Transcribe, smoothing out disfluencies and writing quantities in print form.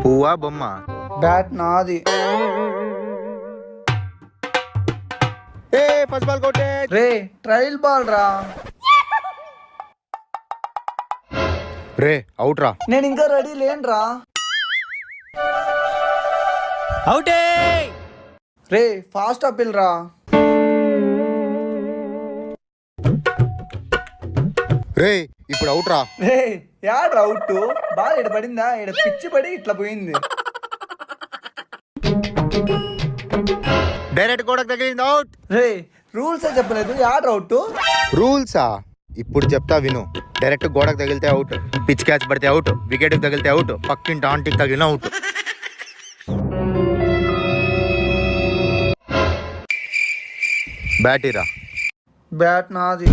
పువ్వా బొమ్మ? బ్యాట్ నాది. ఏ ఫస్ట్ బాల్ కొట్టే. రే ట్రయల్ బాల్ రా. రే అవుట్ రా. నేను ఇంకా రెడీ లేనురా. అవుటే. రే ఫాస్ట్ అప్పిల్ రా. రే ఇప్పుడు అవుట్ రా. రే యాడ్ అవుట్. బాల్ ఇడ పడిందా, ఇడ పిచ్చి పడి ఇట్లా పోయింది. డైరెక్ట్ గోడకు తగిలింది, అవుట్. రే రూల్స్ చెప్పలేదు, యాడ్ అవుట్. రూల్సా? ఇప్పుడు చెప్తా విను. డైరెక్ట్ గోడకు తగిలితే అవుట్, పిచ్ క్యాచ్ పడితే అవుట్, వికెట్ తగిలితే అవుట్, పక్కింటి ఆంటీకి తగిలిన అవుట్. బ్యాటీరా. బ్యాట్ నాది.